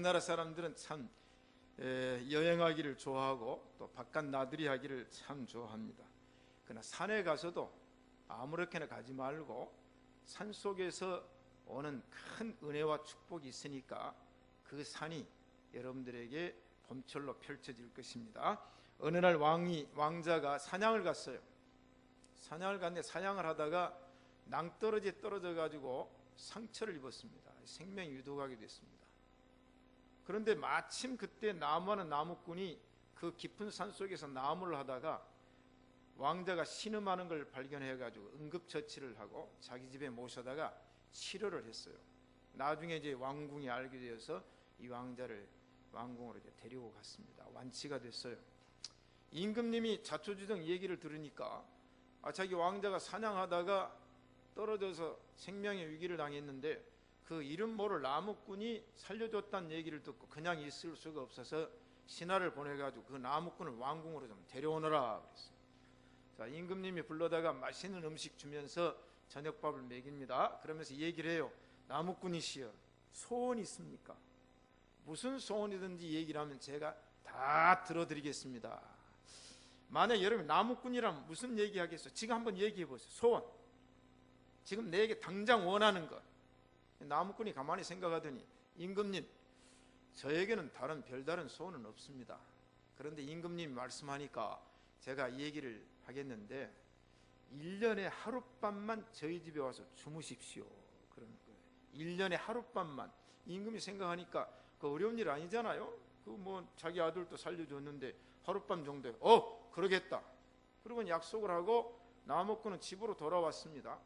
우리나라 사람들은 참 여행하기를 좋아하고 또 바깥 나들이 하기를 참 좋아합니다. 그러나 산에 가서도 아무렇게나 가지 말고 산속에서 오는 큰 은혜와 축복이 있으니까 그 산이 여러분들에게 봄철로 펼쳐질 것입니다. 어느 날 왕자가 사냥을 갔어요. 사냥을 갔는데 사냥을 하다가 낭떠러지에 떨어져 가지고 상처를 입었습니다. 생명이 위독하게 됐습니다. 그런데 마침 그때 나무하는 나무꾼이 그 깊은 산속에서 나무를 하다가 왕자가 신음하는 걸 발견해 가지고 응급처치를 하고 자기 집에 모셔다가 치료를 했어요. 나중에 이제 왕궁이 알게 되어서 이 왕자를 왕궁으로 이제 데리고 갔습니다. 완치가 됐어요. 임금님이 자초지종 얘기를 들으니까 자기 왕자가 사냥하다가 떨어져서 생명의 위기를 당했는데 그 이름 모를 나무꾼이 살려줬다는 얘기를 듣고 그냥 있을 수가 없어서 신하를 보내가지고 그 나무꾼을 왕궁으로 좀 데려오너라 그랬어요. 자, 임금님이 불러다가 맛있는 음식 주면서 저녁밥을 먹입니다. 그러면서 얘기를 해요. 나무꾼이시여, 소원이 있습니까? 무슨 소원이든지 얘기를 하면 제가 다 들어드리겠습니다. 만약 여러분이 나무꾼이라면 무슨 얘기하겠어요? 지금 한번 얘기해 보세요. 소원, 지금 내게 당장 원하는 것. 나무꾼이 가만히 생각하더니 임금님, 저에게는 별다른 소원은 없습니다. 그런데 임금님이 말씀하니까 제가 얘기를 하겠는데 1년에 하룻밤만 저희 집에 와서 주무십시오. 그런 거예요. 1년에 하룻밤만. 임금이 생각하니까 그 어려운 일 아니잖아요. 그 뭐 자기 아들도 살려줬는데 하룻밤 정도에 그러겠다. 그리고 약속을 하고 나무꾼은 집으로 돌아왔습니다.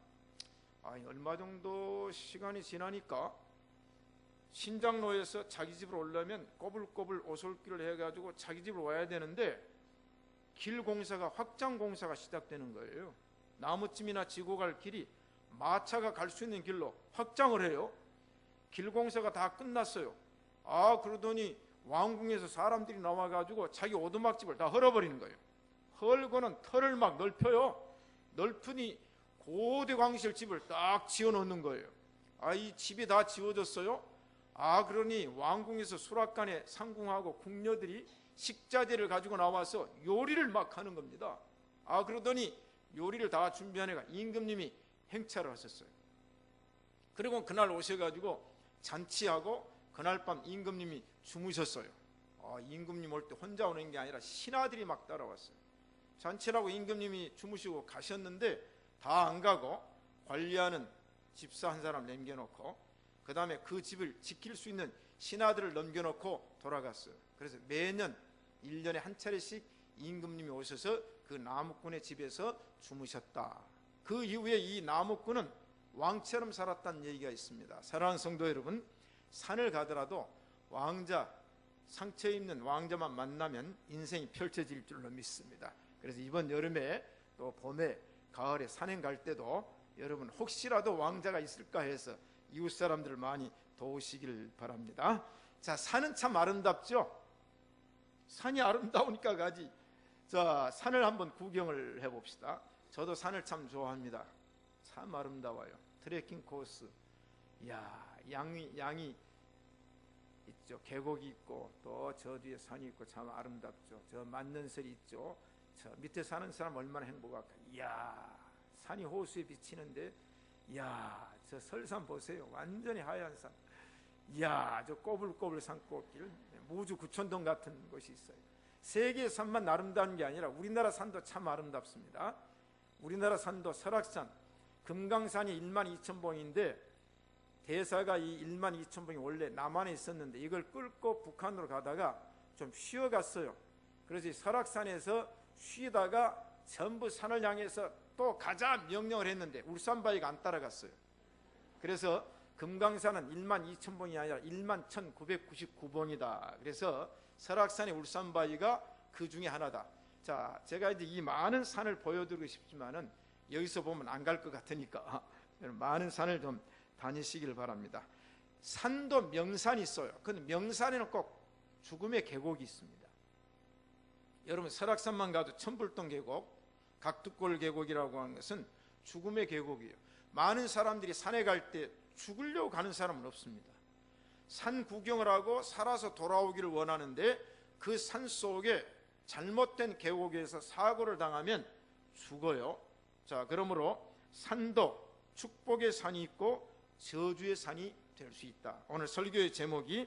얼마 정도 시간이 지나니까 신장로에서 자기 집으로 오려면 꼬불꼬불 오솔길을 해가지고 자기 집으로 와야 되는데 길 공사가 확장 공사가 시작되는 거예요. 나무쯤이나 지고 갈 길이 마차가 갈 수 있는 길로 확장을 해요. 길 공사가 다 끝났어요. 그러더니 왕궁에서 사람들이 나와가지고 자기 오두막집을 다 헐어버리는 거예요. 헐고는 털을 막 넓혀요. 넓으니 고대광실 집을 딱 지어놓는 거예요. 이 집이 다 지어졌어요. 그러니 왕궁에서 수락관에 상궁하고 궁녀들이 식자재를 가지고 나와서 요리를 막 하는 겁니다. 그러더니 요리를 다 준비하니까 임금님이 행차를 하셨어요. 그리고 그날 오셔가지고 잔치하고 그날 밤 임금님이 주무셨어요. 임금님 올 때 혼자 오는 게 아니라 신하들이 막 따라왔어요. 잔치라고 임금님이 주무시고 가셨는데 다 안 가고 관리하는 집사 한 사람 남겨놓고 그 다음에 그 집을 지킬 수 있는 신하들을 넘겨놓고 돌아갔어요. 그래서 매년 1년에 한 차례씩 임금님이 오셔서 그 나무꾼의 집에서 주무셨다. 그 이후에 이 나무꾼은 왕처럼 살았다는 얘기가 있습니다. 사랑하는 성도 여러분, 산을 가더라도 상처 입는 왕자만 만나면 인생이 펼쳐질 줄로 믿습니다. 그래서 이번 여름에 또 봄에 가을에 산행 갈 때도 여러분 혹시라도 왕자가 있을까 해서 이웃 사람들을 많이 도우시길 바랍니다. 자, 산은 참 아름답죠? 산이 아름다우니까 가지. 자, 산을 한번 구경을 해봅시다. 저도 산을 참 좋아합니다. 참 아름다워요. 트레킹 코스, 양이 있죠. 계곡이 있고 또 저 뒤에 산이 있고 참 아름답죠. 저 만년설이 있죠. 저 밑에 사는 사람 얼마나 행복할까. 산이 호수에 비치는데 저 설산 보세요. 완전히 하얀 산. 저 꼬불꼬불 산꼭길, 무주 구천동 같은 곳이 있어요. 세계의 산만 아름다운 게 아니라 우리나라 산도 참 아름답습니다. 우리나라 산도 설악산, 금강산이 12,000봉인데 대사가 이 12,000봉이 원래 남한에 있었는데 이걸 끌고 북한으로 가다가 좀 쉬어갔어요. 그래서 설악산에서 쉬다가 전부 산을 향해서 또 가자 명령을 했는데 울산바위가 안 따라갔어요. 그래서 금강산은 12,000봉이 아니라 11,999봉이다. 그래서 설악산의 울산바위가 그 중에 하나다. 자, 제가 이제 이 많은 산을 보여드리고 싶지만은 여기서 보면 안 갈 것 같으니까 많은 산을 좀 다니시길 바랍니다. 산도 명산이 있어요. 근데 명산에는 꼭 죽음의 계곡이 있습니다. 여러분 설악산만 가도 천불동 계곡, 각두골 계곡이라고 하는 것은 죽음의 계곡이에요. 많은 사람들이 산에 갈 때 죽으려고 가는 사람은 없습니다. 산 구경을 하고 살아서 돌아오기를 원하는데 그 산 속에 잘못된 계곡에서 사고를 당하면 죽어요. 자, 그러므로 산도 축복의 산이 있고 저주의 산이 될 수 있다. 오늘 설교의 제목이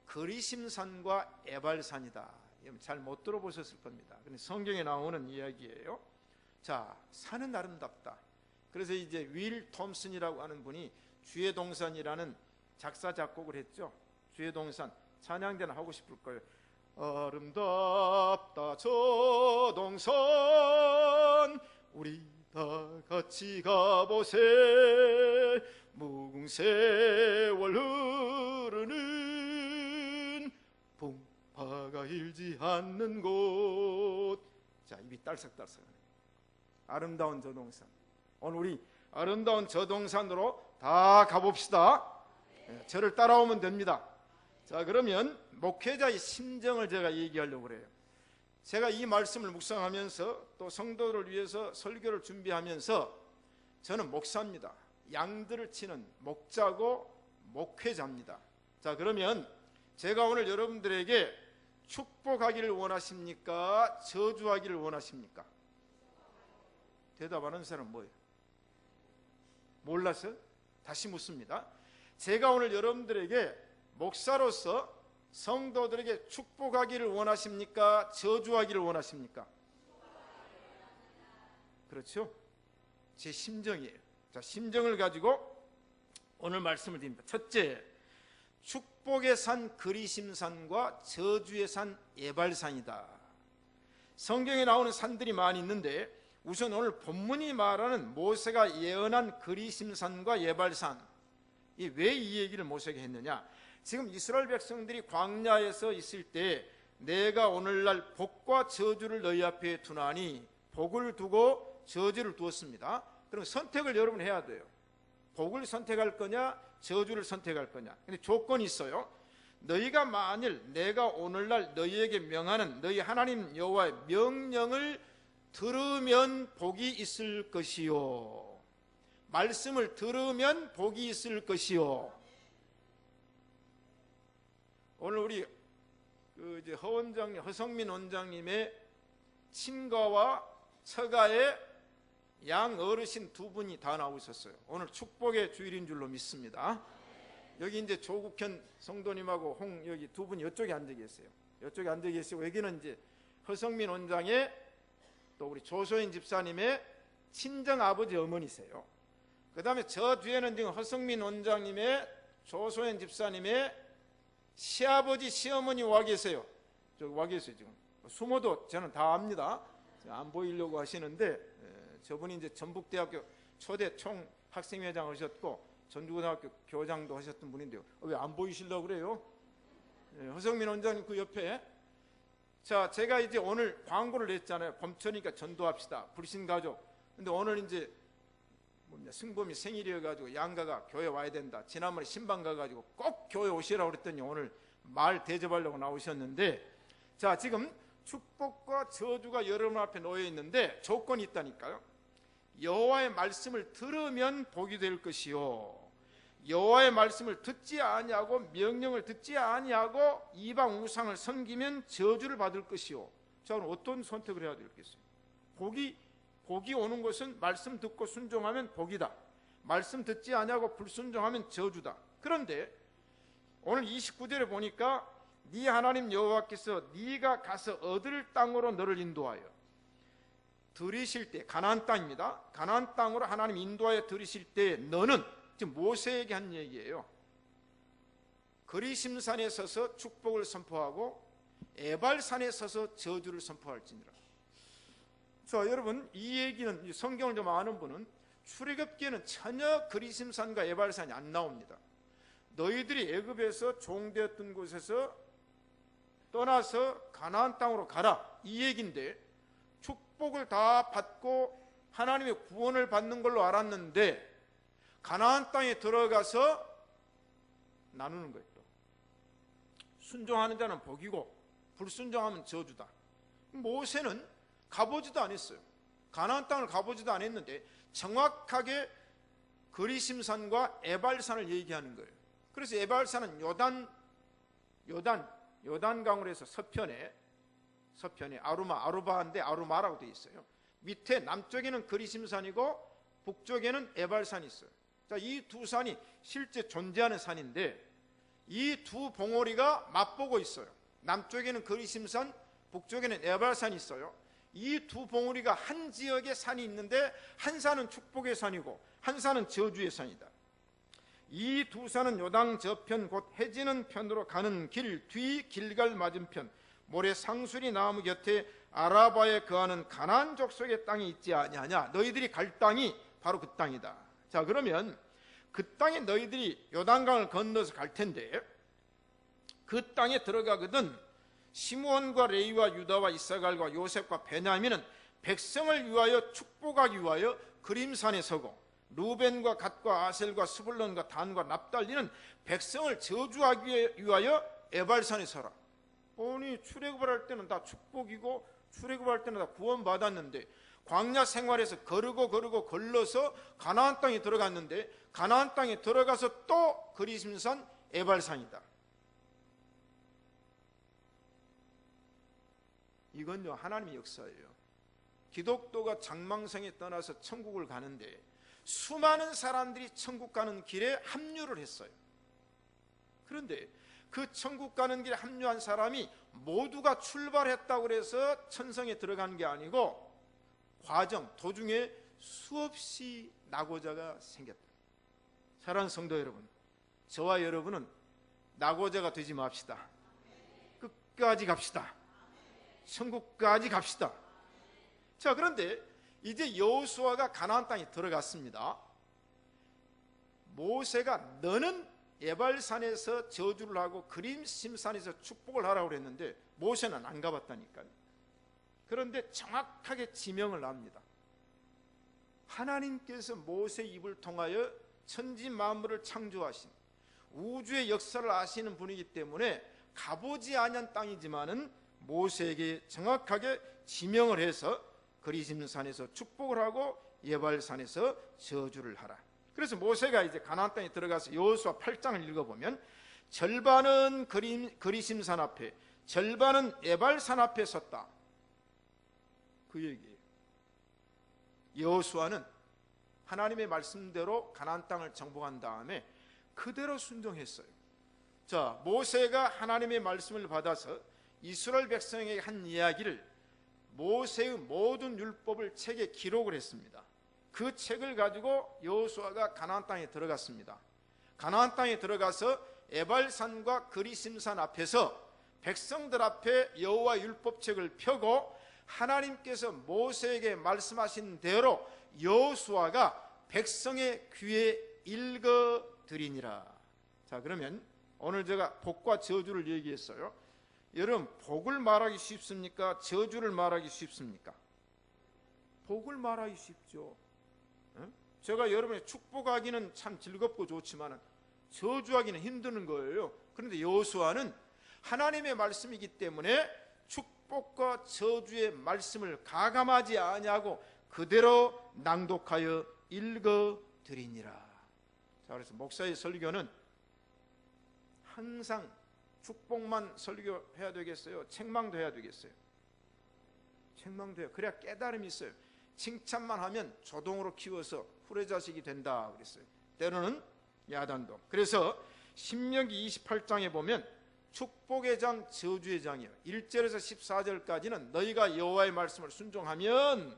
그리심산과 에발산이다. 잘 못 들어보셨을 겁니다. 근데 성경에 나오는 이야기예요. 자, 산은 아름답다. 그래서 이제 윌 톰슨이라고 하는 분이 주의 동산이라는 작사 작곡을 했죠. 주의 동산 찬양대는 하고 싶을 거예요. 아름답다 저 동산 우리 다 같이 가보세 무궁세월 흐르는 풍파가 일지 않는 곳. 자, 입이 딸싹딸싹하네. 아름다운 저 동산. 오늘 우리 아름다운 저 동산으로 다 가봅시다. 저를 따라오면 됩니다. 자, 그러면 목회자의 심정을 제가 얘기하려고 그래요. 제가 이 말씀을 묵상하면서 또 성도를 위해서 설교를 준비하면서 저는 목사입니다. 양들을 치는 목자고 목회자입니다. 자, 그러면 제가 오늘 여러분들에게 축복하기를 원하십니까? 저주하기를 원하십니까? 대답하는 사람은 뭐예요? 몰라서? 다시 묻습니다. 제가 오늘 여러분들에게 목사로서 성도들에게 축복하기를 원하십니까? 저주하기를 원하십니까? 그렇죠? 제 심정이에요. 자, 심정을 가지고 오늘 말씀을 드립니다. 첫째, 축복의 산 그리심산과 저주의 산 에발산이다. 성경에 나오는 산들이 많이 있는데 우선 오늘 본문이 말하는 모세가 예언한 그리심산과 에발산, 왜 이 얘기를 모세에게 했느냐? 지금 이스라엘 백성들이 광야에서 있을 때 내가 오늘날 복과 저주를 너희 앞에 두나니 복을 두고 저주를 두었습니다. 그럼 선택을 여러분 해야 돼요. 복을 선택할 거냐 저주를 선택할 거냐. 근데 조건이 있어요. 너희가 만일 내가 오늘날 너희에게 명하는 너희 하나님 여호와의 명령을 들으면 복이 있을 것이요, 말씀을 들으면 복이 있을 것이요. 오늘 우리 허성민 원장님의 친가와 처가에 양 어르신 두 분이 다 나오셨어요. 오늘 축복의 주일인 줄로 믿습니다. 여기 이제 조국현 성도님하고 여기 두 분이 이쪽에 앉아 계세요. 이쪽에 앉아 계시고 여기는 이제 허성민 원장의 또 우리 조소연 집사님의 친정 아버지 어머니세요. 그 다음에 저 뒤에는 지금 허성민 원장님의 조소연 집사님의 시아버지 시어머니 와 계세요. 저기 와 계세요. 지금 숨어도 저는 다 압니다. 안 보이려고 하시는데 저분이 이제 전북대학교 초대 총학생회장 하셨고 전주고등학교 교장도 하셨던 분인데요. 왜 안 보이시려고 그래요? 허성민 원장님 그 옆에. 자, 제가 이제 오늘 광고를 냈잖아요. 봄철이니까 전도합시다. 불신가족. 근데 오늘 이제 승범이 생일이어가지고 양가가 교회 와야 된다. 지난번에 신방 가가지고 꼭 교회 오시라고 그랬더니 오늘 말 대접하려고 나오셨는데, 자, 지금 축복과 저주가 여러분 앞에 놓여 있는데 조건이 있다니까요. 여호와의 말씀을 들으면 복이 될 것이요, 여호와의 말씀을 듣지 아니하고 명령을 듣지 아니하고 이방 우상을 섬기면 저주를 받을 것이요. 자, 그럼 어떤 선택을 해야 되겠어요? 복이 오는 것은 말씀 듣고 순종하면 복이다. 말씀 듣지 아니하고 불순종하면 저주다. 그런데 오늘 29절에 보니까 네 하나님 여호와께서 네가 가서 얻을 땅으로 너를 인도하여 들이실 때, 가나안 땅입니다. 가나안 땅으로 하나님 인도하여 들이실 때 너는, 지금 모세에게 한 얘기예요. 그리심산에 서서 축복을 선포하고 에발산에 서서 저주를 선포할지니라. 자, 여러분, 이 얘기는 성경을 좀 아는 분은 출애굽기에는 전혀 그리심산과 에발산이 안 나옵니다. 너희들이 애굽에서 종되었던 곳에서 떠나서 가나안 땅으로 가라, 이 얘기인데 축복을 다 받고 하나님의 구원을 받는 걸로 알았는데 가나안 땅에 들어가서 나누는 거예요. 순종하는 자는 복이고 불순종하면 저주다. 모세는 가보지도 않았어요. 가나안 땅을 가보지도 않았는데 정확하게 그리심산과 에발산을 얘기하는 거예요. 그래서 에발산은 요단강으로 해서 서편에 아루바인데 아루마라고 되어 있어요. 밑에 남쪽에는 그리심산이고 북쪽에는 에발산이 있어요. 자, 이 두 산이 실제 존재하는 산인데 이 두 봉우리가 맞보고 있어요. 남쪽에는 그리심산, 북쪽에는 에발산이 있어요. 이 두 봉우리가 한 지역에 산이 있는데 한 산은 축복의 산이고 한 산은 저주의 산이다. 이 두 산은 요단 저편 곧 해지는 편으로 가는 길 뒤 길갈 맞은편 모래 상수리 나무 곁에 아라바에 거하는 가나안 족속의 땅이 있지 아니하냐. 너희들이 갈 땅이 바로 그 땅이다. 자, 그러면 그 땅에 너희들이 요단강을 건너서 갈 텐데 그 땅에 들어가거든 시므온과 레위와 유다와 이사갈과 요셉과 베냐민은 백성을 위하여 축복하기 위하여 그림산에 서고 루벤과 갓과 아셀과 스불론과 단과 납달리는 백성을 저주하기 위하여 에발산에 서라. 아니, 출애굽을 할 때는 다 축복이고 출애굽할 때는 다 구원받았는데 광야 생활에서 걸러서 가나안 땅에 들어갔는데 가나안 땅에 들어가서 또 그리심산 에발산이다. 이건요, 하나님의 역사예요. 기독교가 장망성에 떠나서 천국을 가는데 수많은 사람들이 천국 가는 길에 합류를 했어요. 그런데 그 천국 가는 길에 합류한 사람이 모두가 출발했다고 해서 천성에 들어간 게 아니고 도중에 수없이 낙오자가 생겼다. 사랑하는 성도 여러분, 저와 여러분은 낙오자가 되지 맙시다. 끝까지 갑시다. 천국까지 갑시다. 자, 그런데 이제 여호수아가 가나안 땅에 들어갔습니다. 모세가 너는 에발산에서 저주를 하고 그림심산에서 축복을 하라고 그랬는데 모세는 안 가봤다니까요. 그런데 정확하게 지명을 합니다. 하나님께서 모세 입을 통하여 천지 만물을 창조하신 우주의 역사를 아시는 분이기 때문에 가보지 아니한 땅이지만은 모세에게 정확하게 지명을 해서 그리심산에서 축복을 하고 에발산에서 저주를 하라. 그래서 모세가 이제 가나안 땅에 들어가서 여호수아 8장을 읽어보면 절반은 그리심산 앞에 절반은 에발산 앞에 섰다. 그 얘기예요. 여호수아는 하나님의 말씀대로 가나안 땅을 정복한 다음에 그대로 순종했어요. 자, 모세가 하나님의 말씀을 받아서 이스라엘 백성에게 한 이야기를 모세의 모든 율법을 책에 기록을 했습니다. 그 책을 가지고 여호수아가 가나안 땅에 들어갔습니다. 가나안 땅에 들어가서 에발산과 그리심산 앞에서 백성들 앞에 여호와 율법책을 펴고 하나님께서 모세에게 말씀하신 대로 여호수아가 백성의 귀에 읽어드리니라. 자, 그러면 오늘 제가 복과 저주를 얘기했어요. 여러분, 복을 말하기 쉽습니까? 저주를 말하기 쉽습니까? 복을 말하기 쉽죠. 제가 여러분의 축복하기는 참 즐겁고 좋지만 저주하기는 힘드는 거예요. 그런데 여호수아는 하나님의 말씀이기 때문에 축복과 저주의 말씀을 가감하지 아니하고 그대로 낭독하여 읽어드리니라. 자, 그래서 목사의 설교는 항상 축복만 설교해야 되겠어요? 책망도 해야 되겠어요? 책망도 해요. 그래야 깨달음이 있어요. 칭찬만 하면 조동으로 키워서 후레자식이 된다 그랬어요. 때로는 야단도. 그래서 신명기 28장에 보면 축복의 장, 저주의 장이에요. 1절에서 14절까지는 너희가 여호와의 말씀을 순종하면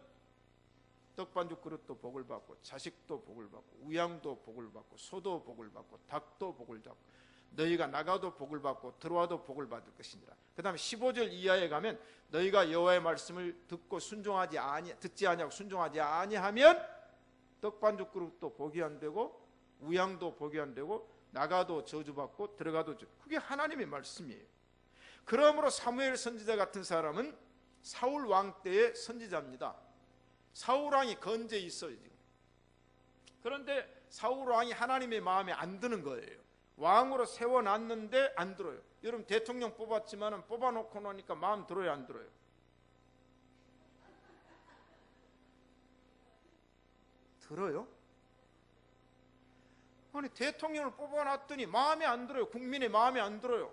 떡반죽 그릇도 복을 받고 자식도 복을 받고 우양도 복을 받고 소도 복을 받고 닭도 복을 받고 너희가 나가도 복을 받고 들어와도 복을 받을 것이니라. 그 다음에 15절 이하에 가면 너희가 여호와의 말씀을 듣고 듣지 아니하고 순종하지 아니하면 떡반죽 그릇도 복이 안 되고 우양도 복이 안 되고 나가도 저주받고 들어가도 그게 하나님의 말씀이에요. 그러므로 사무엘 선지자 같은 사람은 사울 왕 때의 선지자입니다. 사울 왕이 건재해 있어요 지금. 그런데 사울 왕이 하나님의 마음에 안 드는 거예요. 왕으로 세워놨는데 안 들어요. 여러분 대통령 뽑았지만 뽑아놓고 나니까 마음 들어요 안 들어요? 들어요? 아니 대통령을 뽑아놨더니 마음에 안 들어요. 국민의 마음에 안 들어요.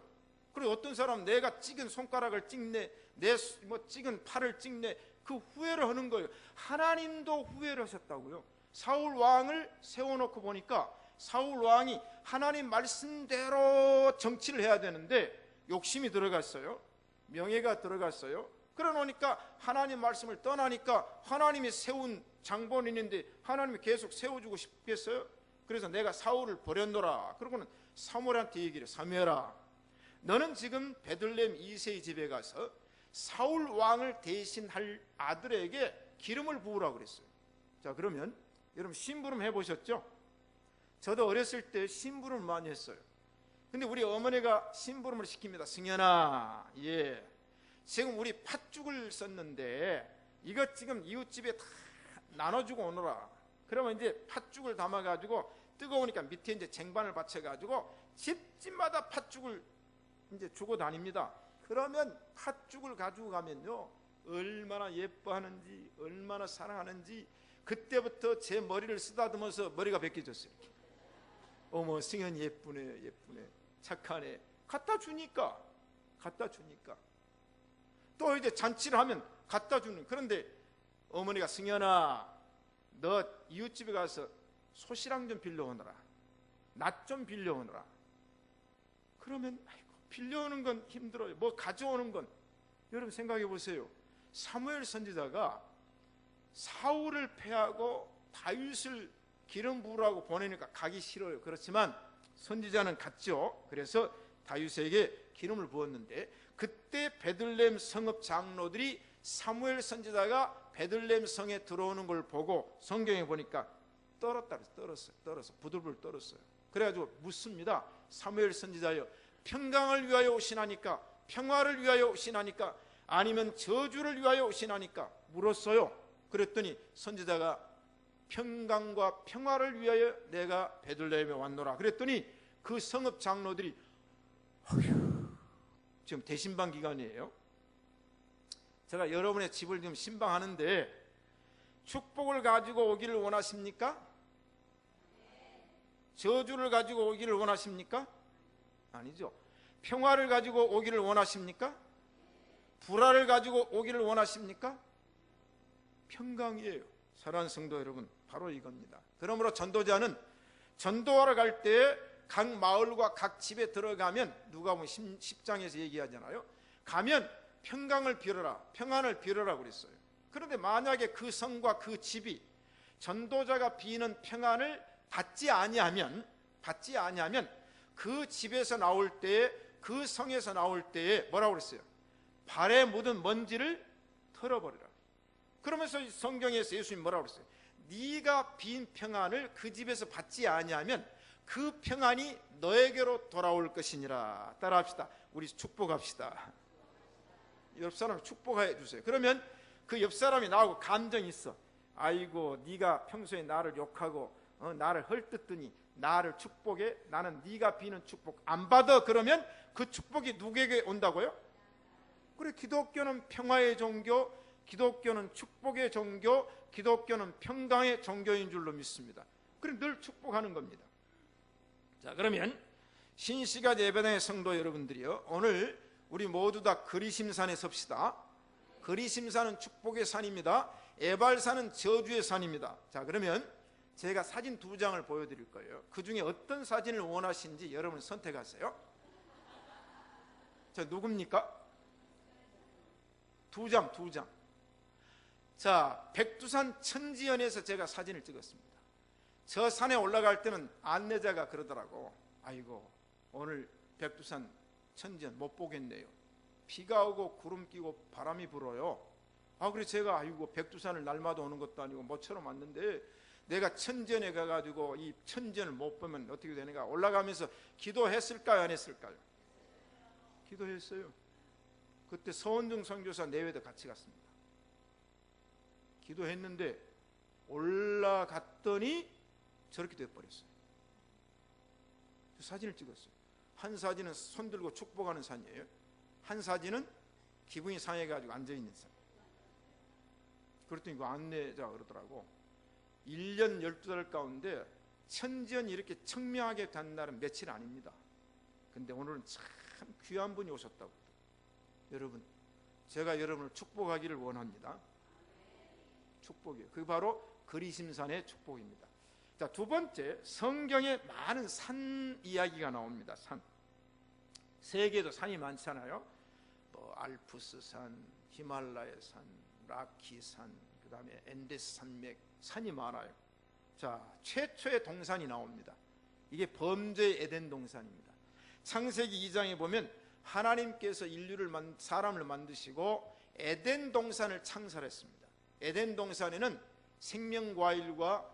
그리고 어떤 사람 내가 찍은 손가락을 찍네, 내 뭐 찍은 팔을 찍네, 그 후회를 하는 거예요. 하나님도 후회를 하셨다고요. 사울 왕을 세워놓고 보니까 사울 왕이 하나님 말씀대로 정치를 해야 되는데 욕심이 들어갔어요. 명예가 들어갔어요. 그러니까 하나님 말씀을 떠나니까 하나님이 세운 장본인인데 하나님이 계속 세워주고 싶겠어요? 그래서 내가 사울을 버렸노라. 그러고는 사무엘한테 얘기를, 사무엘아, 너는 지금 베들레헴 이새의 집에 가서 사울 왕을 대신할 아들에게 기름을 부으라고 그랬어요. 자, 그러면 여러분 심부름 해보셨죠? 저도 어렸을 때 심부름을 많이 했어요. 근데 우리 어머니가 심부름을 시킵니다. 승현아, 예, 지금 우리 팥죽을 썼는데 이것 지금 이웃집에 다 나눠주고 오너라. 그러면 이제 팥죽을 담아가지고 뜨거우니까 밑에 이제 쟁반을 받쳐가지고 집집마다 팥죽을 이제 주고 다닙니다. 그러면 팥죽을 가지고 가면요, 얼마나 예뻐하는지, 얼마나 사랑하는지, 그때부터 제 머리를 쓰다듬어서 머리가 벗겨졌어요. 어머, 승현 예쁘네, 예쁘네, 착하네. 갖다 주니까 또 이제 잔치를 하면 갖다 주는. 그런데 어머니가, 승현아, 너 이웃집에 가서 소시랑 좀 빌려오너라, 낫 좀 빌려오너라. 그러면 아이고, 빌려오는 건 힘들어요. 뭐 가져오는 건. 여러분 생각해 보세요. 사무엘 선지자가 사울을 패하고 다윗을 기름 부으라고 보내니까 가기 싫어요. 그렇지만 선지자는 갔죠. 그래서 다윗에게 기름을 부었는데 그때 베들레헴 성읍 장로들이 사무엘 선지자가 베들레헴 성에 들어오는 걸 보고 성경에 보니까 떨었어. 부들부들 떨었어요. 그래가지고 묻습니다. 사무엘 선지자여, 평강을 위하여 오시나니까, 평화를 위하여 오시나니까, 아니면 저주를 위하여 오시나니까 물었어요. 그랬더니 선지자가 평강과 평화를 위하여 내가 베들레헴에 왔노라. 그랬더니 그 성읍 장로들이, 지금 대신방 기간이에요. 제가 여러분의 집을 지금 신방하는데 축복을 가지고 오기를 원하십니까? 저주를 가지고 오기를 원하십니까? 아니죠. 평화를 가지고 오기를 원하십니까? 불화를 가지고 오기를 원하십니까? 평강이에요. 사랑하는 성도 여러분, 바로 이겁니다. 그러므로 전도자는 전도하러 갈 때 각 마을과 각 집에 들어가면, 누가 보면 10장에서 얘기하잖아요. 가면 평강을 빌어라, 평안을 빌어라 그랬어요. 그런데 만약에 그 성과 그 집이 전도자가 비는 평안을 받지 아니하면 그 집에서 나올 때, 그 성에서 나올 때에 뭐라고 그랬어요? 발에 묻은 먼지를 털어버리라. 그러면서 성경에서 예수님 뭐라고 그랬어요? 네가 빈 평안을 그 집에서 받지 아니하면 그 평안이 너에게로 돌아올 것이니라. 따라합시다. 우리 축복합시다. 옆 사람 축복해 주세요. 그러면 그 옆 사람이 나하고 감정이 있어. 아이고, 네가 평소에 나를 욕하고 나를 헐뜯더니 나를 축복해. 나는 네가 비는 축복 안 받아. 그러면 그 축복이 누구에게 온다고요? 그래, 기독교는 평화의 종교, 기독교는 축복의 종교, 기독교는 평강의 종교인 줄로 믿습니다. 그럼 늘 축복하는 겁니다. 자, 그러면 신시가 예배당의 성도 여러분들이요, 오늘 우리 모두 다 그리심산에 섭시다. 그리심산은 축복의 산입니다. 에발산은 저주의 산입니다. 자, 그러면 제가 사진 2장을 보여드릴 거예요. 그 중에 어떤 사진을 원하시는지 여러분 선택하세요. 자, 누굽니까? 2장. 자, 백두산 천지연에서 제가 사진을 찍었습니다. 저 산에 올라갈 때는 안내자가 그러더라고. 아이고, 오늘 백두산 천지연 못 보겠네요. 비가 오고 구름 끼고 바람이 불어요. 그래서 제가 아이고, 백두산을 날마다 오는 것도 아니고 모처럼 왔는데 내가 천지연에 가가지고 이 천지연을 못 보면 어떻게 되는가. 올라가면서 기도했을까요, 안 했을까요? 기도했어요. 그때 서원중 선교사 내외도 같이 갔습니다. 기도했는데 올라갔더니 저렇게 돼버렸어요. 사진을 찍었어요. 한 사진은 손 들고 축복하는 산이에요. 한 사진은 기분이 상해가지고 앉아있는 산. 그랬더니 그 안내자가 그러더라고. 1년 12달 가운데 천지연이 이렇게 청명하게 된 날은 며칠 아닙니다. 근데 오늘은 참 귀한 분이 오셨다고. 여러분, 제가 여러분을 축복하기를 원합니다. 축복이에요. 그게 바로 그리심산의 축복입니다. 자, 두 번째, 성경에 많은 산 이야기가 나옵니다. 산. 세계에도 산이 많잖아요. 뭐 알프스산, 히말라야산, 라키산, 그 다음에 엔데스 산맥, 산이 많아요. 자, 최초의 동산이 나옵니다. 이게 범죄의 에덴 동산입니다. 창세기 2장에 보면 하나님께서 사람을 만드시고 에덴 동산을 창설했습니다. 에덴 동산에는 생명과일과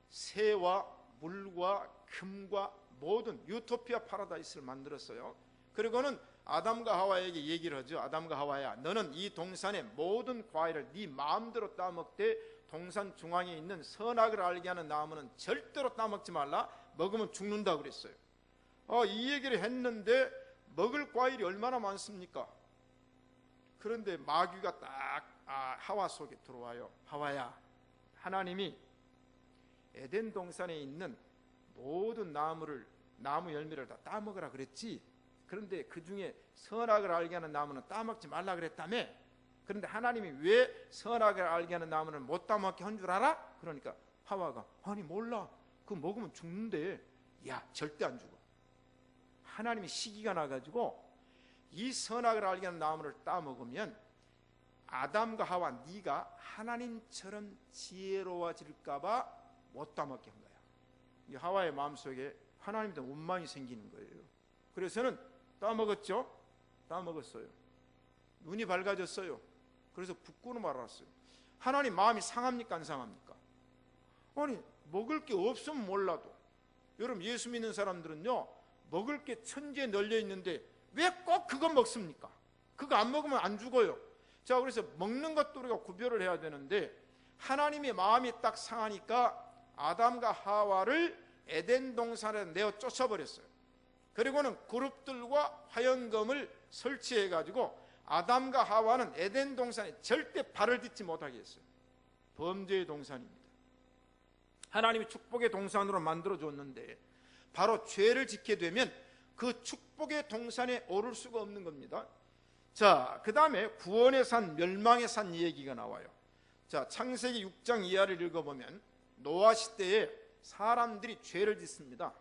새와 물과 금과 모든 유토피아 파라다이스를 만들었어요. 그리고는 아담과 하와에게 얘기를 하죠. 아담과 하와야, 너는 이 동산의 모든 과일을 네 마음대로 따먹되 동산 중앙에 있는 선악을 알게 하는 나무는 절대로 따먹지 말라. 먹으면 죽는다 그랬어요. 이 얘기를 했는데 먹을 과일이 얼마나 많습니까? 그런데 마귀가 딱 하와 속에 들어와요. 하와야, 하나님이 에덴 동산에 있는 모든 나무 열매를 다 따먹으라 그랬지. 그런데 그 중에 선악을 알게 하는 나무는 따먹지 말라 그랬다며. 그런데 하나님이 왜 선악을 알게 하는 나무는 못 따먹게 한 줄 알아? 그러니까 하와가, 아니 몰라, 그거 먹으면 죽는데. 야, 절대 안 죽어. 하나님이 시기가 나가지고 이 선악을 알게 하는 나무를 따먹으면 아담과 하와, 네가 하나님처럼 지혜로워질까봐 못 따먹게 한 거야. 이 하와의 마음속에 하나님에 대한 원망이 생기는 거예요. 그래서는 따먹었죠. 따먹었어요. 눈이 밝아졌어요. 그래서 부끄러움 알았어요. 하나님 마음이 상합니까 안 상합니까? 아니, 먹을 게 없으면 몰라도, 여러분 예수 믿는 사람들은요, 먹을 게 천지에 널려 있는데 왜 꼭 그거 먹습니까? 그거 안 먹으면 안 죽어요. 자, 그래서 먹는 것도 우리가 구별을 해야 되는데, 하나님의 마음이 딱 상하니까 아담과 하와를 에덴 동산에 내어 쫓아버렸어요. 그리고는 그룹들과 화영검을 설치해 가지고 아담과 하와는 에덴 동산에 절대 발을 딛지 못하게 했어요. 범죄의 동산입니다. 하나님이 축복의 동산으로 만들어 줬는데 바로 죄를 짓게 되면 그 축복의 동산에 오를 수가 없는 겁니다. 자, 그 다음에 구원의 산, 멸망의 산 얘기가 나와요. 자, 창세기 6장 이하를 읽어보면 노아 시대에 사람들이 죄를 짓습니다.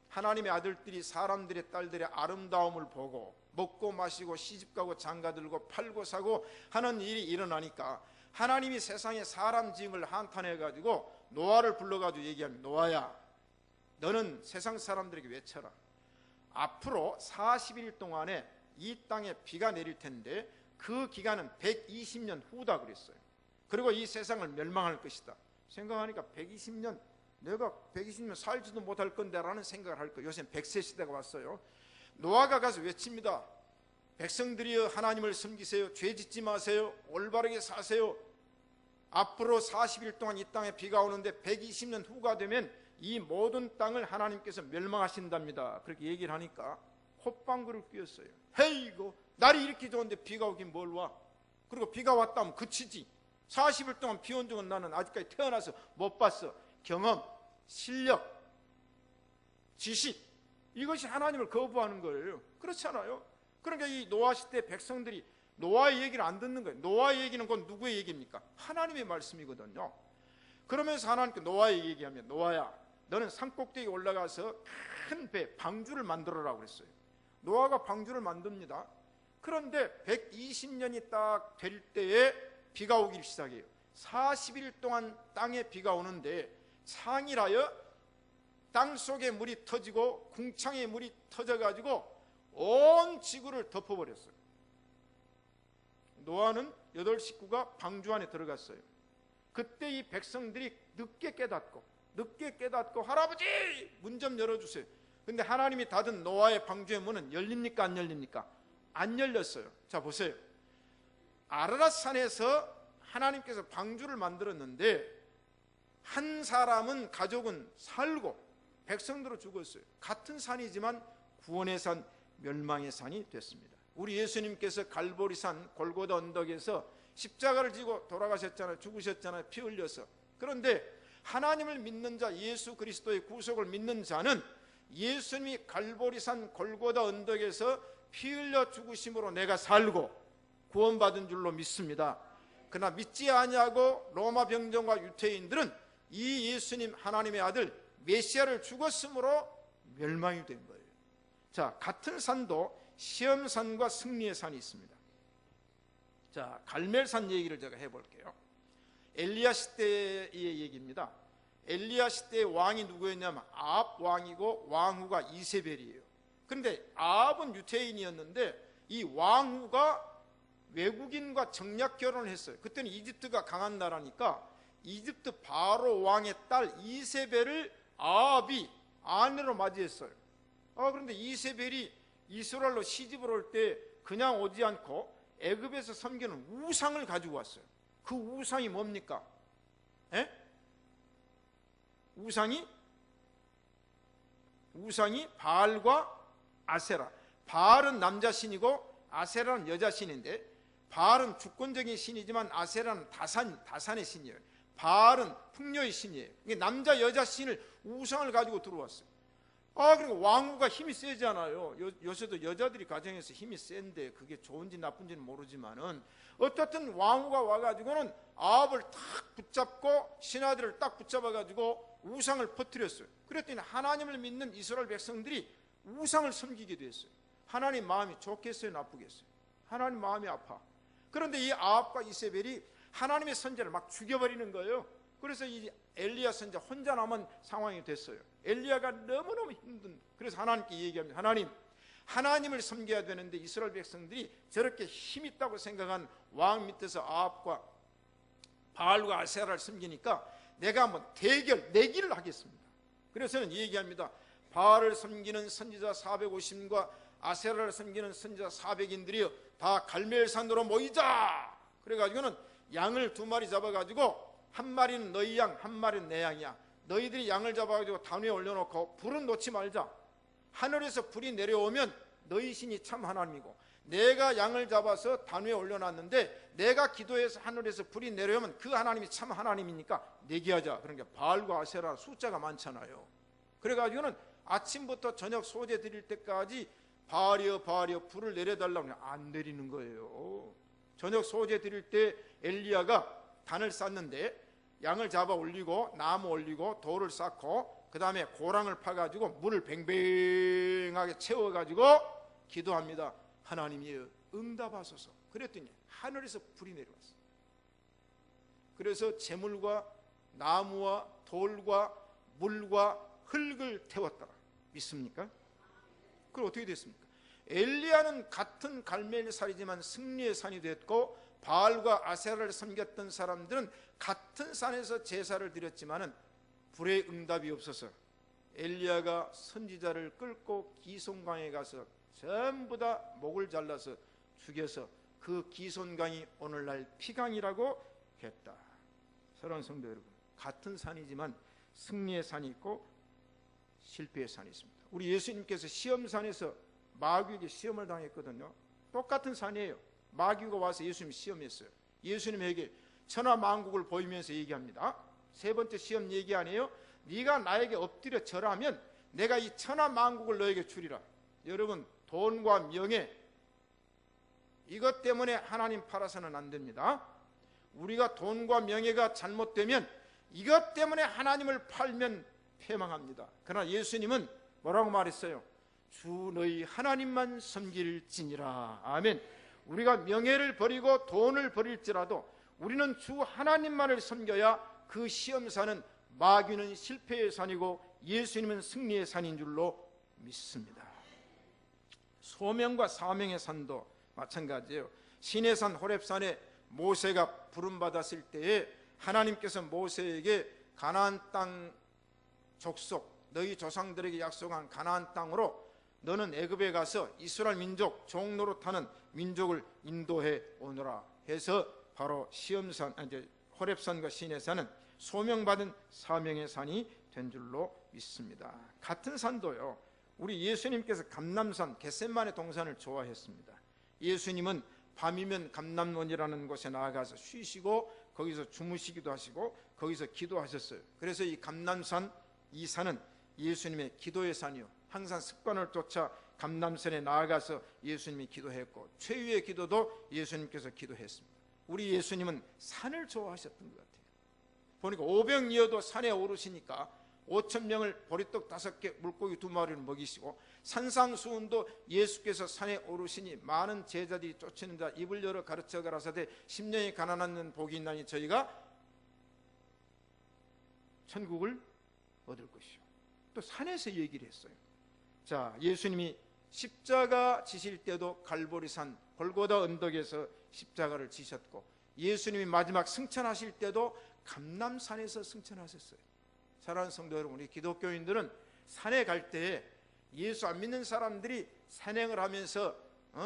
하나님의 아들들이 사람들의 딸들의 아름다움을 보고 먹고 마시고 시집가고 장가들고 팔고 사고 하는 일이 일어나니까 하나님이 세상에 사람 지은 걸 한탄해가지고 노아를 불러가지고 얘기합니다. 노아야, 너는 세상 사람들에게 외쳐라. 앞으로 40일 동안에 이 땅에 비가 내릴 텐데 그 기간은 120년 후다 그랬어요. 그리고 이 세상을 멸망할 것이다. 생각하니까 120년, 내가 120년 살지도 못할 건데 라는 생각을 할 거예요. 요새는 100세 시대가 왔어요. 노아가 가서 외칩니다. 백성들이여, 하나님을 섬기세요. 죄 짓지 마세요. 올바르게 사세요. 앞으로 40일 동안 이 땅에 비가 오는데 120년 후가 되면 이 모든 땅을 하나님께서 멸망하신답니다. 그렇게 얘기를 하니까 콧방구를 뀌었어요. 헤이고, 날이 이렇게 좋은데 비가 오긴 뭘 와. 그리고 비가 왔다면 그치지. 40일 동안 비 온 적은 나는 아직까지 태어나서 못 봤어. 경험, 실력, 지식, 이것이 하나님을 거부하는 거예요. 그렇잖아요. 그러니까 이 노아 시대 백성들이 노아의 얘기를 안 듣는 거예요. 노아의 얘기는 그건 누구의 얘기입니까? 하나님의 말씀이거든요. 그러면서 하나님께 노아의 얘기하면, 노아야, 너는 산꼭대기에 올라가서 큰 배, 방주를 만들어라고 그랬어요. 노아가 방주를 만듭니다. 그런데 120년이 딱 될 때에 비가 오기 시작해요. 40일 동안 땅에 비가 오는데 창이라여 땅 속에 물이 터지고 궁창에 물이 터져가지고 온 지구를 덮어버렸어요. 노아는 8 식구가 방주 안에 들어갔어요. 그때 이 백성들이 늦게 깨닫고 할아버지 문 좀 열어주세요. 근데 하나님이 닫은 노아의 방주의 문은 열립니까 안 열립니까? 안 열렸어요. 자, 보세요. 아라랏 산에서 하나님께서 방주를 만들었는데 한 사람은, 가족은 살고 백성들은 죽었어요. 같은 산이지만 구원의 산, 멸망의 산이 됐습니다. 우리 예수님께서 갈보리산 골고다 언덕에서 십자가를 지고 돌아가셨잖아요. 죽으셨잖아요. 피 흘려서. 그런데 하나님을 믿는 자, 예수 그리스도의 구속을 믿는 자는 예수님이 갈보리산 골고다 언덕에서 피 흘려 죽으심으로 내가 살고 구원받은 줄로 믿습니다. 그러나 믿지 아니하고 로마 병정과 유태인들은 이 예수님 하나님의 아들 메시아를 죽었으므로 멸망이 된 거예요. 자, 같은 산도 시험산과 승리의 산이 있습니다. 자, 갈멜산 얘기를 제가 해볼게요. 엘리야 시대의 얘기입니다. 엘리야 시대의 왕이 누구였냐면 아합 왕이고 왕후가 이세벨이에요. 그런데 아합은 유태인이었는데 이 왕후가 외국인과 정략 결혼을 했어요. 그때는 이집트가 강한 나라니까 이집트 바로 왕의 딸 이세벨을 아합이 아내로 맞이했어요. 그런데 이세벨이 이스라엘로 시집을 올 때 그냥 오지 않고 애굽에서 섬기는 우상을 가지고 왔어요. 그 우상이 뭡니까? 우상이 바알과 아세라. 바알은 남자 신이고 아세라는 여자 신인데, 바알은 주권적인 신이지만 아세라는 다산의 신이에요. 바알은 풍요의 신이에요. 남자 여자 신을 우상을 가지고 들어왔어요. 그리고 왕후가 힘이 세잖아요. 요새도 여자들이 가정에서 힘이 센데 그게 좋은지 나쁜지는 모르지만은 어쨌든 왕후가 와가지고는 아합을 딱 붙잡고 신하들을 딱 붙잡아가지고 우상을 퍼뜨렸어요. 그랬더니 하나님을 믿는 이스라엘 백성들이 우상을 섬기게 됐어요. 하나님 마음이 좋겠어요, 나쁘겠어요? 하나님 마음이 아파. 그런데 이 아합과 이세벨이 하나님의 선지자를 막 죽여버리는 거예요. 그래서 이 엘리야 선지자 혼자 남은 상황이 됐어요. 엘리야가 너무너무 힘든. 그래서 하나님께 얘기합니다. 하나님을 섬겨야 되는데 이스라엘 백성들이 저렇게 힘 있다고 생각한 왕 밑에서 아합과 바알과 아세라를 섬기니까 내가 한번 내기를 하겠습니다. 그래서는 얘기합니다. 바알을 섬기는 선지자 450인과 아세라를 섬기는 선지자 400인들이 다 갈멜산으로 모이자. 그래가지고는 양을 2마리 잡아가지고 한 마리는 너희 양, 한 마리는 내 양이야. 너희들이 양을 잡아가지고 단 위에 올려놓고 불은 놓지 말자. 하늘에서 불이 내려오면 너희 신이 참 하나님이고, 내가 양을 잡아서 단 위에 올려놨는데 내가 기도해서 하늘에서 불이 내려오면 그 하나님이 참 하나님이니까 내기하자. 그러니까 바알과 아세라 숫자가 많잖아요. 그래가지고는 아침부터 저녁 소제 드릴 때까지 바알이여 불을 내려달라고 안 내리는 거예요. 저녁 소제 드릴 때 엘리야가 단을 쌌는데 양을 잡아 올리고 나무 올리고 돌을 쌓고 그 다음에 고랑을 파가지고 물을 뱅뱅하게 채워가지고 기도합니다. 하나님이여 응답하소서. 그랬더니 하늘에서 불이 내려왔어요. 그래서 재물과 나무와 돌과 물과 흙을 태웠더라. 믿습니까? 그럼 어떻게 됐습니까? 엘리야는 같은 갈멜산이지만 승리의 산이 됐고, 바알과 아세라를 섬겼던 사람들은 같은 산에서 제사를 드렸지만은 불의 응답이 없어서 엘리야가 선지자를 끌고 기손강에 가서 전부 다 목을 잘라서 죽여서 그 기손강이 오늘날 피강이라고 했다. 사랑하는 성도 여러분, 같은 산이지만 승리의 산이 있고 실패의 산이 있습니다. 우리 예수님께서 시험산에서 마귀에게 시험을 당했거든요. 똑같은 산이에요. 마귀가 와서 예수님 시험했어요. 예수님에게 천하만국을 보이면서 얘기합니다. 세 번째 시험 얘기 아니에요? 네가 나에게 엎드려 절하면 내가 이 천하만국을 너에게 주리라. 여러분, 돈과 명예, 이것 때문에 하나님 팔아서는 안 됩니다. 우리가 돈과 명예가 잘못되면 이것 때문에 하나님을 팔면 패망합니다. 그러나 예수님은 뭐라고 말했어요? 주 너희 하나님만 섬길지니라. 아멘. 우리가 명예를 버리고 돈을 버릴지라도 우리는 주 하나님만을 섬겨야 그 시험산은, 마귀는 실패의 산이고 예수님은 승리의 산인 줄로 믿습니다. 소명과 사명의 산도 마찬가지예요. 시내산 호렙산에 모세가 부름받았을 때에 하나님께서 모세에게 가나안 땅 족속, 너희 조상들에게 약속한 가나안 땅으로 너는 애굽에 가서 이스라엘 민족 종노릇하는 민족을 인도해 오너라 해서 바로 시험산, 이제 호렙산과 시내산은 소명받은 사명의 산이 된 줄로 믿습니다. 같은 산도요, 우리 예수님께서 감람산 겟세마네 동산을 좋아했습니다. 예수님은 밤이면 감람원이라는 곳에 나아가서 쉬시고 거기서 주무시기도 하시고 거기서 기도하셨어요. 그래서 이 감람산, 이 산은 예수님의 기도의 산이요, 항상 습관을 쫓아 감람산에 나아가서 예수님이 기도했고, 최후의 기도도 예수님께서 기도했습니다. 우리 예수님은 산을 좋아하셨던 것 같아요. 보니까 오병이어도 산에 오르시니까 5,000명을 보리떡 5개, 물고기 2마리를 먹이시고, 산상수훈도 예수께서 산에 오르시니 많은 제자들이 쫓이는 자 입을 열어 가르쳐 가라사대 10년이 가난한 복이 있나니 저희가 천국을 얻을 것이요. 또 산에서 얘기를 했어요. 자, 예수님이 십자가 지실 때도 갈보리산 골고다 언덕에서 십자가를 지셨고, 예수님이 마지막 승천하실 때도 감람산에서 승천하셨어요. 사랑하는 성도 여러분, 우리 기독교인들은 산에 갈 때 예수 안 믿는 사람들이 산행을 하면서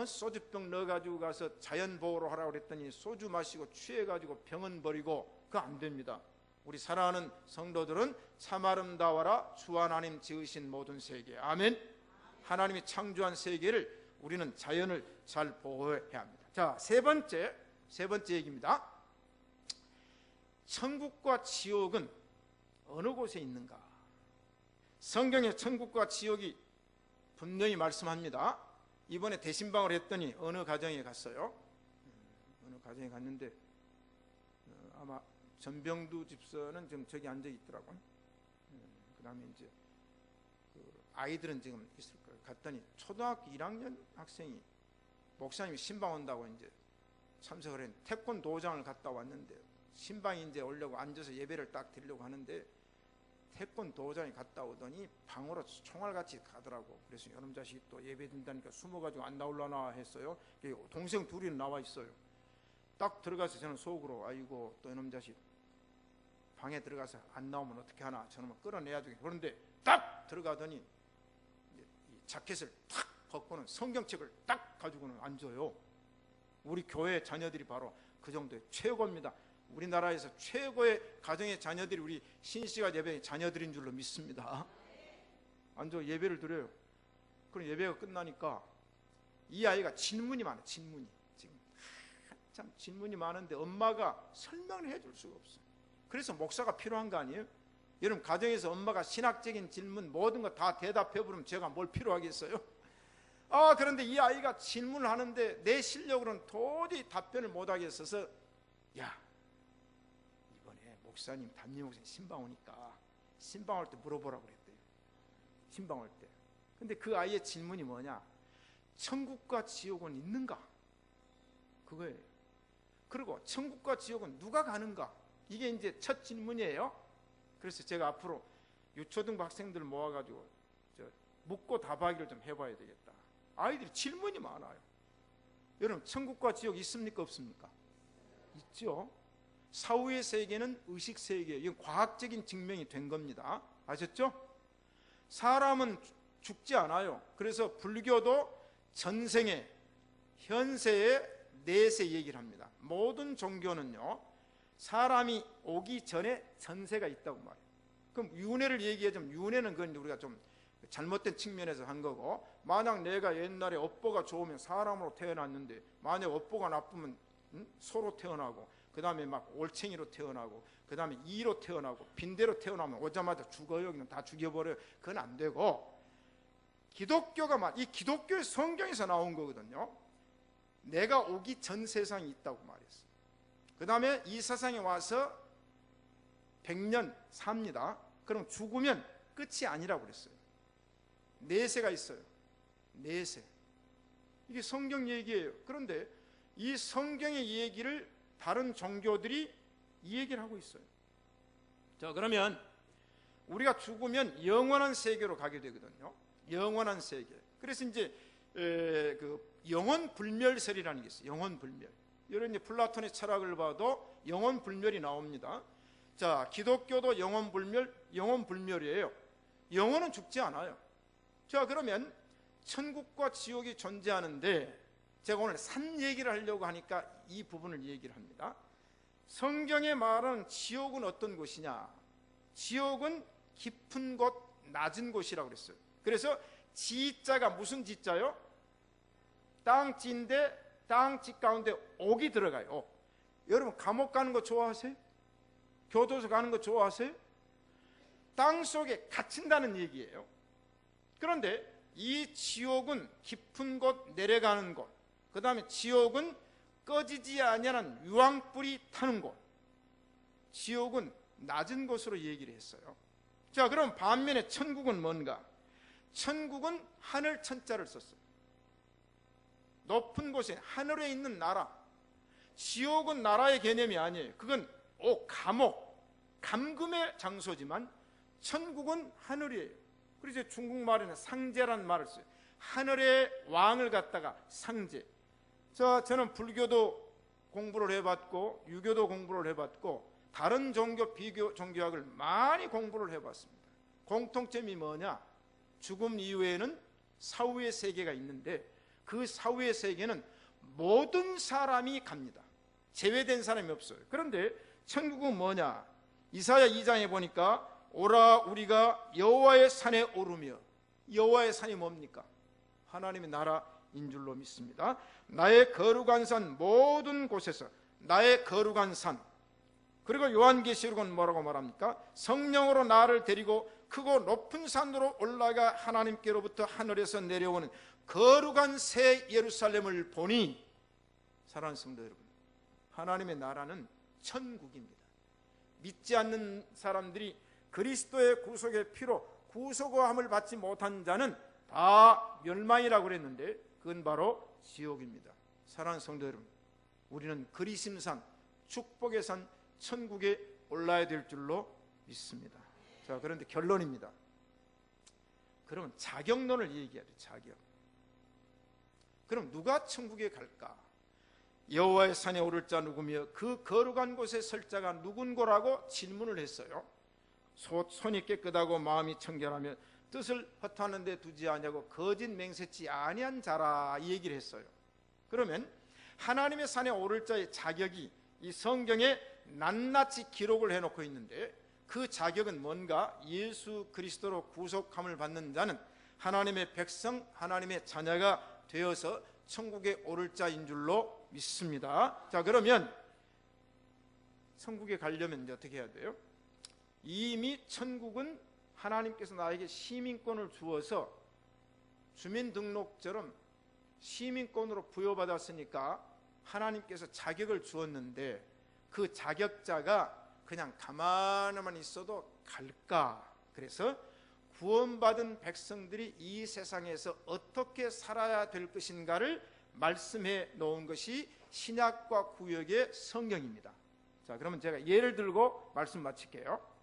소주병 넣어가지고 가서 자연보호로 하라고 그랬더니 소주 마시고 취해가지고 병은 버리고, 그거 안 됩니다. 우리 사랑하는 성도들은 참 아름다워라 주 하나님 지으신 모든 세계, 아멘. 하나님이 창조한 세계를 우리는 자연을 잘 보호해야 합니다. 자, 세 번째 얘기입니다. 천국과 지옥은 어느 곳에 있는가? 성경에 천국과 지옥이 분명히 말씀합니다. 이번에 대신방을 했더니 어느 가정에 갔어요. 어느 가정에 갔는데 아마 전병두 집사는 지금 저기 앉아 있더라고요. 그 다음에 이제 아이들은 지금 있을 거예요. 갔더니 초등학교 1학년 학생이 목사님이 신방 온다고 이제 참석을 했는데, 태권도장을 갔다 왔는데 신방이 이제 오려고 앉아서 예배를 딱 드리려고 하는데 태권도장에 갔다 오더니 방으로 총알같이 가더라고. 그래서 여러분 자식이 또 예배 드린다니까 숨어가지고 안 나올라나 했어요. 동생 둘이 나와 있어요. 딱 들어가서 저는 속으로 아이고 또 이놈 자식 방에 들어가서 안 나오면 어떻게 하나, 저놈은 끌어내야지. 그런데 딱 들어가더니 이 자켓을 탁 벗고는 성경책을 딱 가지고는 앉아요. 우리 교회 자녀들이 바로 그 정도의 최고입니다. 우리나라에서 최고의 가정의 자녀들이 우리 신시가 예배의 자녀들인 줄로 믿습니다. 앉아 예배를 드려요. 그럼 예배가 끝나니까 이 아이가 질문이 많아요. 질문이 지금 참 질문이 많은데 엄마가 설명을 해줄 수가 없어요. 그래서 목사가 필요한 거 아니에요? 여러분 가정에서 엄마가 신학적인 질문 모든 거 다 대답해 버리면 제가 뭘 필요하겠어요? 그런데 이 아이가 질문을 하는데 내 실력으로는 도저히 답변을 못 하겠어서, 야, 이번에 목사님, 담임 목사님 신방 오니까 신방 올 때 물어보라고 그랬대요. 신방 올 때. 근데 그 아이의 질문이 뭐냐? 천국과 지옥은 있는가? 그거예요. 그리고 천국과 지옥은 누가 가는가? 이게 이제 첫 질문이에요. 그래서 제가 앞으로 유초등 학생들 모아가지고 묻고 답하기를 좀 해봐야 되겠다. 아이들이 질문이 많아요. 여러분 천국과 지옥 있습니까 없습니까? 있죠. 사후의 세계는 의식 세계, 이건 과학적인 증명이 된 겁니다. 아셨죠? 사람은 죽지 않아요. 그래서 불교도 전생에 현세에 내세 얘기를 합니다. 모든 종교는요 사람이 오기 전에 전세가 있다고 말해요. 그럼 윤회를 얘기하자면 윤회는 그건 우리가 좀 잘못된 측면에서 한 거고, 만약 내가 옛날에 업보가 좋으면 사람으로 태어났는데 만약 업보가 나쁘면 소로 태어나고, 그 다음에 막 올챙이로 태어나고, 그 다음에 이로 태어나고, 빈대로 태어나면 오자마자 죽어요. 그냥 다 죽여버려요. 그건 안 되고, 기독교가 이 기독교의 성경에서 나온 거거든요. 내가 오기 전 세상이 있다고 말했어요. 그 다음에 이 세상에 와서 100년 삽니다. 그럼 죽으면 끝이 아니라고 그랬어요. 내세가 있어요. 내세. 이게 성경 얘기예요. 그런데 이 성경의 얘기를 다른 종교들이 이 얘기를 하고 있어요. 자, 그러면 우리가 죽으면 영원한 세계로 가게 되거든요. 영원한 세계. 그래서 이제 그 영원 불멸설이라는 게 있어요. 영원 불멸. 여러분 이제 플라톤의 철학을 봐도 영원 불멸이 나옵니다. 자, 기독교도 영원 불멸이에요. 영혼은 죽지 않아요. 자, 그러면 천국과 지옥이 존재하는데 제가 오늘 산 얘기를 하려고 하니까 이 부분을 얘기를 합니다. 성경에 말하는 지옥은 어떤 곳이냐? 지옥은 깊은 곳, 낮은 곳이라고 그랬어요. 그래서 지자가 무슨 지자요? 땅지인데 땅지 가운데 옥이 들어가요. 여러분 감옥 가는 거 좋아하세요? 교도소 가는 거 좋아하세요? 땅 속에 갇힌다는 얘기예요. 그런데 이 지옥은 깊은 곳 내려가는 곳, 그 다음에 지옥은 꺼지지 아니하는 유황불이 타는 곳, 지옥은 낮은 곳으로 얘기를 했어요. 자, 그럼 반면에 천국은 뭔가? 천국은 하늘 천자를 썼어요. 높은 곳에 하늘에 있는 나라. 지옥은 나라의 개념이 아니에요. 그건 감옥, 감금의 장소지만 천국은 하늘이에요. 그래서 중국말에는 상제라는 말을 써요. 하늘의 왕을 갖다가 상제. 저는 불교도 공부를 해봤고 유교도 공부를 해봤고 다른 종교 비교 종교학을 많이 공부를 해봤습니다. 공통점이 뭐냐? 죽음 이후에는 사후의 세계가 있는데 그 사후의 세계는 모든 사람이 갑니다. 제외된 사람이 없어요. 그런데 천국은 뭐냐? 이사야 2장에 보니까 오라 우리가 여호와의 산에 오르며, 여호와의 산이 뭡니까? 하나님의 나라인 줄로 믿습니다. 나의 거룩한 산 모든 곳에서 나의 거룩한 산. 그리고 요한계시록은 뭐라고 말합니까? 성령으로 나를 데리고 크고 높은 산으로 올라가 하나님께로부터 하늘에서 내려오는 거룩한 새 예루살렘을 보니, 사랑하는 성도 여러분, 하나님의 나라는 천국입니다. 믿지 않는 사람들이 그리스도의 구속의 피로 구속함을 받지 못한 자는 다 멸망이라고 그랬는데 그건 바로 지옥입니다. 사랑하는 성도 여러분, 우리는 그리심산, 축복의 산, 천국에 올라야 될 줄로 믿습니다. 자, 그런데 결론입니다. 그러면 자격론을 얘기해야 돼요. 자격. 그럼 누가 천국에 갈까? 여호와의 산에 오를 자 누구며 그 거룩한 곳에 설 자가 누군고라고 질문을 했어요. 손이 깨끗하고 마음이 청결하며 뜻을 허탄한 데 두지 아니하고 거짓 맹세치 아니한 자라, 이 얘기를 했어요. 그러면 하나님의 산에 오를 자의 자격이 이 성경에 낱낱이 기록을 해놓고 있는데 그 자격은 뭔가? 예수 그리스도로 구속함을 받는 자는 하나님의 백성, 하나님의 자녀가 되어서 천국에 오를 자인 줄로 믿습니다. 자, 그러면 천국에 가려면 이제 어떻게 해야 돼요? 이미 천국은 하나님께서 나에게 시민권을 주어서 주민등록처럼 시민권으로 부여받았으니까 하나님께서 자격을 주었는데 그 자격자가 그냥 가만히만 있어도 갈까? 그래서 구원받은 백성들이 이 세상에서 어떻게 살아야 될 것인가를 말씀해 놓은 것이 신약과 구약의 성경입니다. 자, 그러면 제가 예를 들고 말씀 마칠게요.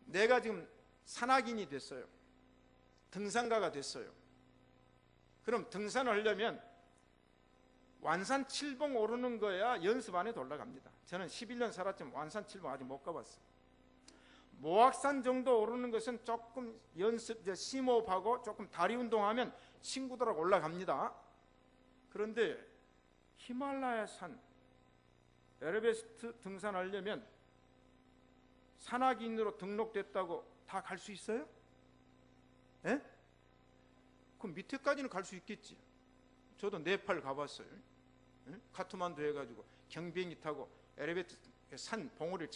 내가 지금 산악인이 됐어요. 등산가가 됐어요. 그럼 등산을 하려면 완산 7봉 오르는 거야 연습 안 해도 올라갑니다. 저는 11년 살았지만 완산 7봉 아직 못 가봤어요. 모악산 정도 오르는 것은 조금 연습, 심호흡하고 조금 다리 운동하면 친구들하고 올라갑니다. 그런데 히말라야 산, 에베레스트 등산하려면 산악인으로 등록됐다고 다 갈 수 있어요? 예? 그럼 밑에까지는 갈 수 있겠지. 저도 네팔 가봤어요. 예? 카트만두 해가지고 경비행기 타고 에베레스트 산 봉우리를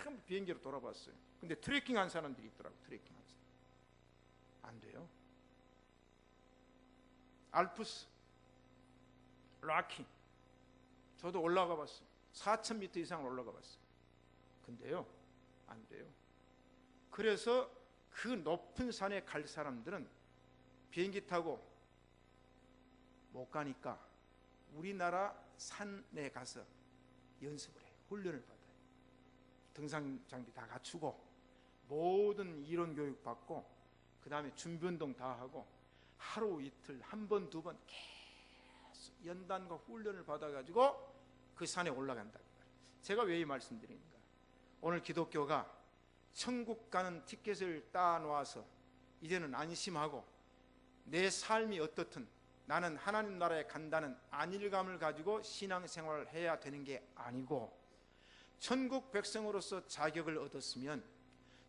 참 비행기로 돌아봤어요. 근데 트레킹 한 사람들이 있더라고. 트레킹 한 사람 안 돼요. 알프스, 락키, 저도 올라가 봤어요. 4,000m 이상을 올라가 봤어요. 근데요, 안 돼요. 그래서 그 높은 산에 갈 사람들은 비행기 타고 못 가니까 우리나라 산에 가서 연습을 해요. 훈련을 받아요. 등산 장비 다 갖추고 모든 이론 교육 받고 그 다음에 준비 운동 다 하고 하루 이틀 한 번 두 번 계속 연단과 훈련을 받아가지고 그 산에 올라간다. 제가 왜 이 말씀드립니까? 오늘 기독교가 천국 가는 티켓을 따놓아서 이제는 안심하고 내 삶이 어떻든 나는 하나님 나라에 간다는 안일감을 가지고 신앙생활을 해야 되는 게 아니고, 천국 백성으로서 자격을 얻었으면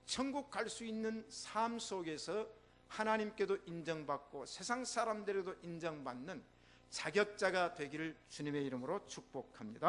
천국 갈 수 있는 삶 속에서 하나님께도 인정받고 세상 사람들에도 인정받는 자격자가 되기를 주님의 이름으로 축복합니다.